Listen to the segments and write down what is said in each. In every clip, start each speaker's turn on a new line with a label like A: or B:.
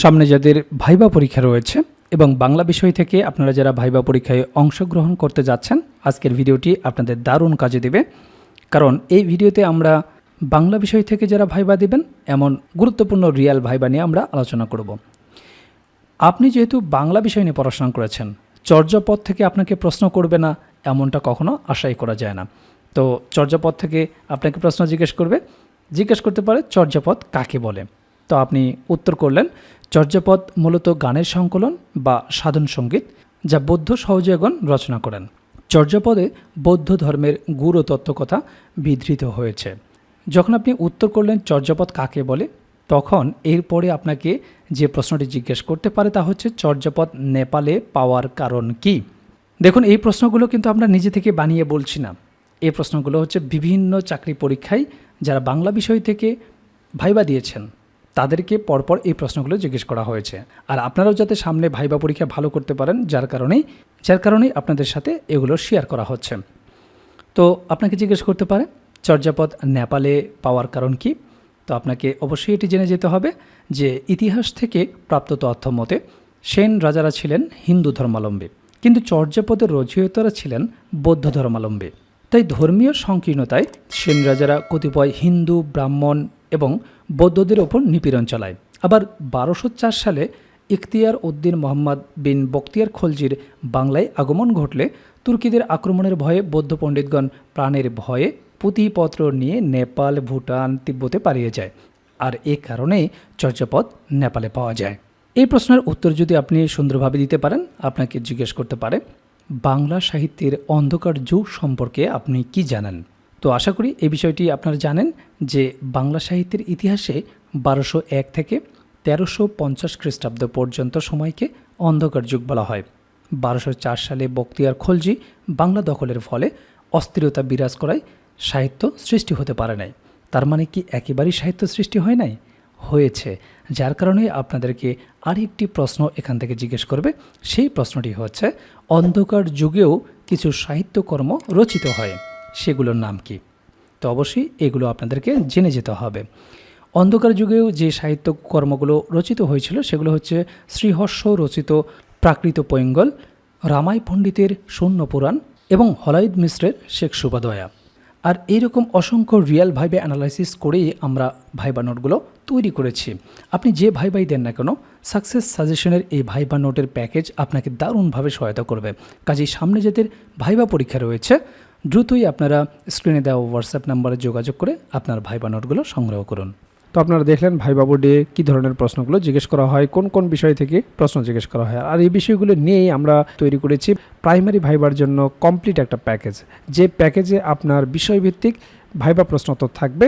A: সামনে যাদের ভাইবা পরীক্ষা রয়েছে এবং বাংলা বিষয় থেকে আপনারা যারা ভাইবা পরীক্ষায় অংশগ্রহণ করতে যাচ্ছেন, আজকের ভিডিওটি আপনাদের দারুণ কাজে দেবে। কারণ এই ভিডিওতে আমরা বাংলা বিষয় থেকে যারা ভাইবা দিবেন এমন গুরুত্বপূর্ণ রিয়েল ভাইবা নিয়ে আমরা আলোচনা করব। আপনি যেহেতু বাংলা বিষয় নিয়ে পড়াশোনা করেছেন, চর্যাপদ থেকে আপনাকে প্রশ্ন করবে না এমনটা কখনো আশাই করা যায় না। তো চর্যাপদ থেকে আপনাকে প্রশ্ন জিজ্ঞেস করতে পারে চর্যাপদ কাকে বলে। তো আপনি উত্তর করলেন চর্যাপদ মূলত গানের সংকলন বা সাধন সঙ্গীত, যা বৌদ্ধ সহযোগীগণ রচনা করেন। চর্যাপদে বৌদ্ধ ধর্মের গুরু তত্ত্বকথা বিধৃত হয়েছে। যখন আপনি উত্তর করলেন চর্যাপদ কাকে বলে, তখন এরপরে আপনাকে যে প্রশ্নটি জিজ্ঞেস করতে পারে তা হচ্ছে চর্যাপদ নেপালে পাওয়ার কারণ কি। দেখুন, এই প্রশ্নগুলো কিন্তু আমরা নিজে থেকে বানিয়ে বলছি না। এই প্রশ্নগুলো হচ্ছে বিভিন্ন চাকরি পরীক্ষায় যারা বাংলা বিষয় থেকে ভাইবা দিয়েছেন তাদেরকে পরপর এই প্রশ্নগুলো জিজ্ঞেস করা হয়েছে। আর আপনারাও যাতে সামনে ভাইবা পরীক্ষা ভালো করতে পারেন, যার কারণেই আপনাদের সাথে এগুলো শেয়ার করা হচ্ছে। তো আপনাকে জিজ্ঞেস করতে পারে চর্যাপদ নেপালে পাওয়ার কারণ কি। তো আপনাকে অবশ্যই এটি জেনে যেতে হবে যে ইতিহাস থেকে প্রাপ্ত তথ্য মতে সেন রাজারা ছিলেন হিন্দু ধর্মাবলম্বী, কিন্তু চর্যাপদের রচয়িতারা ছিলেন বৌদ্ধ ধর্মাবলম্বী। তাই ধর্মীয় সংকীর্ণতায় সেন রাজারা কতিপয় হিন্দু, ব্রাহ্মণ এবং বৌদ্ধদের ওপর নিপীড়ন চালায়। আবার 1204 সালে ইখতিয়ার উদ্দিন মোহাম্মদ বিন বখতিয়ার খলজির বাংলায় আগমন ঘটলে তুর্কিদের আক্রমণের ভয়ে বৌদ্ধ পণ্ডিতগণ প্রাণের ভয়ে পুঁথিপত্র নিয়ে নেপাল, ভুটান, তিব্বতে পালিয়ে যায়। আর এ কারণেই চর্যাপদ নেপালে পাওয়া যায়। এই প্রশ্নের উত্তর যদি আপনি সুন্দরভাবে দিতে পারেন, আপনাকে জিজ্ঞেস করতে পারে বাংলা সাহিত্যের অন্ধকার যুগ সম্পর্কে আপনি কি জানেন। তো আশা করি এই বিষয়টি আপনারা জানেন যে বাংলা সাহিত্যের ইতিহাসে 1201 থেকে 1350 খ্রিস্টাব্দ পর্যন্ত সময়কে অন্ধকার যুগ বলা হয়। 1204 সালে বখতিয়ার খলজি বাংলা দখলের ফলে অস্থিরতা বিরাজ করায় সাহিত্য সৃষ্টি হতে পারে নাই। তার মানে কি একেবারেই সাহিত্য সৃষ্টি হয় নাই? হয়েছে। যার কারণে আপনাদেরকে আরেকটি প্রশ্ন এখান থেকে জিজ্ঞেস করবে। সেই প্রশ্নটি হচ্ছে অন্ধকার যুগেও কিছু সাহিত্যকর্ম রচিত হয়, সেগুলোর নাম কি? তো অবশ্যই এগুলো আপনাদেরকে জেনে যেতে হবে। অন্ধকার যুগেও যে সাহিত্যকর্মগুলো রচিত হয়েছিল সেগুলো হচ্ছে শ্রীহর্ষ রচিত প্রাকৃত পৈঙ্গল, রামাই পণ্ডিতের শূন্য পুরাণ এবং হলাইদ মিশ্রের শেখ সুবাদয়া। আর এইরকম অসংখ্য রিয়েল ভাইবা অ্যানালাইসিস করেই আমরা ভাইবা নোটগুলো তৈরি করেছি। আপনি যে ভাইবাই দেন না কেন, সাকসেস সাজেশনের এই ভাইবা নোটের প্যাকেজ আপনাকে দারুণভাবে সহায়তা করবে। কাজেই সামনে যাদের ভাইবা পরীক্ষা রয়েছে, দ্রুতই আপনারা স্ক্রিনে দেওয়া হোয়াটসঅ্যাপ নাম্বারে যোগাযোগ করে আপনার ভাইবা নোটগুলো সংগ্রহ করুন।
B: তো আপনারা দেখলেন ভাইবা বোর্ডে কী ধরনের প্রশ্নগুলো জিজ্ঞেস করা হয়, কোন কোন বিষয় থেকে প্রশ্ন জিজ্ঞেস করা হয়। আর এই বিষয়গুলো নিয়েই আমরা তৈরি করেছি প্রাইমারি ভাইবার জন্য কমপ্লিট একটা প্যাকেজ, যে প্যাকেজে আপনার বিষয়ভিত্তিক ভাইবা প্রশ্নোত্তর থাকবে,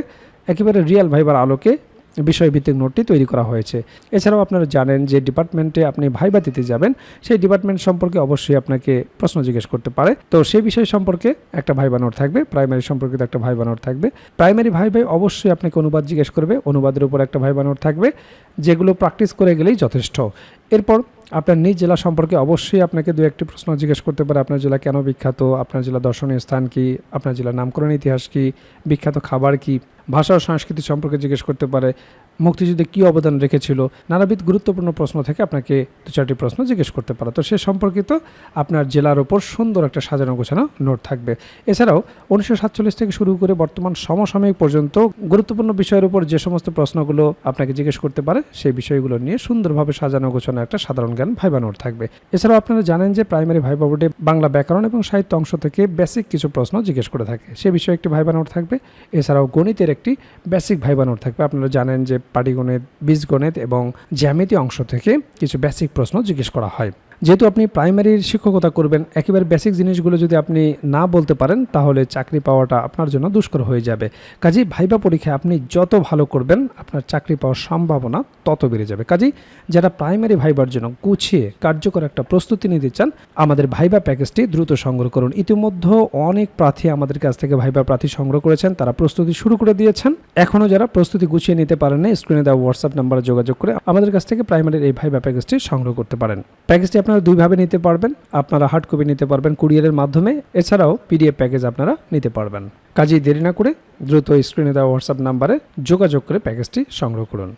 B: একেবারে রিয়েল ভাইবার আলোকে বিষয়ভিত্তিক নোটটি তৈরি করা হয়েছে। এছাড়াও আপনারা জানেন যে ডিপার্টমেন্টে আপনি ভাইবা দিতে যাবেন, সেই ডিপার্টমেন্ট সম্পর্কে অবশ্যই আপনাকে প্রশ্ন জিজ্ঞেস করতে পারে। তো সেই বিষয় সম্পর্কে একটা ভাইবা নোট থাকবে, প্রাইমারি সম্পর্কিত একটা ভাইবা নোট থাকবে। প্রাইমারি ভাইবাই অবশ্যই আপনাকে অনুবাদ জিজ্ঞেস করবে, অনুবাদের উপর একটা ভাইবা নোট থাকবে, যেগুলো প্র্যাকটিস করে গেলেই যথেষ্ট। এরপর আপনার নিজ জেলা সম্পর্কে অবশ্যই আপনাকে দু একটি প্রশ্ন জিজ্ঞেস করতে পারে। আপনার জেলা কেন বিখ্যাত, আপনার জেলা দর্শনীয় স্থান কি, আপনার জেলার নামকরণ ইতিহাস কি, বিখ্যাত খাবার কি, ভাষা ও সংস্কৃতি সম্পর্কে জিজ্ঞেস করতে পারে, মুক্তিযুদ্ধে কী অবদান রেখেছিল। নানাবিধ গুরুত্বপূর্ণ প্রশ্ন থেকে আপনাকে দু চারটি প্রশ্ন জিজ্ঞেস করতে পারে। তো সে সম্পর্কিত আপনার জেলার ওপর সুন্দর একটা সাজানো গোছানো নোট থাকবে। এছাড়াও 1947 থেকে শুরু করে বর্তমান সমসাময়িক পর্যন্ত গুরুত্বপূর্ণ বিষয়ের উপর যে সমস্ত প্রশ্নগুলো আপনাকে জিজ্ঞেস করতে পারে, সেই বিষয়গুলো নিয়ে সুন্দরভাবে সাজানো গোছানো একটা সাধারণ জ্ঞান ভাইবা নোট থাকবে। এছাড়াও আপনারা জানেন যে প্রাইমারি ভাইবা বোর্ডে বাংলা ব্যাকরণ এবং সাহিত্য অংশ থেকে বেসিক কিছু প্রশ্ন জিজ্ঞেস করে থাকে, সে বিষয়ে একটি ভাইবা নোট থাকবে। এছাড়াও গণিতের একটি বেসিক ভাইবা নোট থাকবে। আপনারা জানেন যে পাটিগণিত, বীজগণিত এবং জ্যামিতি অংশ থেকে কিছু বেসিক প্রশ্ন জিজ্ঞেস করা হয়। যেহেতু আপনি প্রাইমারির শিক্ষকতা করবেন, একেবারে বেসিক জিনিসগুলো যদি আপনি না বলতে পারেন তাহলে চাকরি পাওয়াটা আপনার জন্য দুষ্কর হয়ে যাবে। কাজেই ভাইবা পরীক্ষায় আপনি যত ভালো করবেন আপনার চাকরি পাওয়ার সম্ভাবনা তত বেড়ে যাবে। কাজেই যারা প্রাইমারি ভাইবার জন্য গুছিয়ে কার্যকর একটা প্রস্তুতি নিতে চান, আমাদের ভাইবা প্যাকেজটি দ্রুত সংগ্রহ করুন। ইতিমধ্যে অনেক প্রার্থী আমাদের কাছ থেকে ভাইবা প্রার্থী সংগ্রহ করেছেন, তারা প্রস্তুতি শুরু করে দিয়েছেন। এখনও যারা প্রস্তুতি গুছিয়ে নিতে পারেন না, স্ক্রিনে দেওয়া হোয়াটসঅ্যাপ নাম্বারে যোগাযোগ করে আমাদের কাছ থেকে প্রাইমারির এই ভাইবা প্যাকেজটি সংগ্রহ করতে পারেন। প্যাকেজটি আপনারা দুইভাবে নিতে পারবেন, আপনারা হার্ড কপি নিতে পারবেন কুরিয়ারের মাধ্যমে, এছাড়াও পিডিএফ প্যাকেজ আপনারা নিতে পারবেন। কাজেই দেরি না করে দ্রুত স্ক্রিনে দেওয়া হোয়াটসঅ্যাপ নাম্বারে যোগাযোগ করে প্যাকেজটি সংগ্রহ করুন।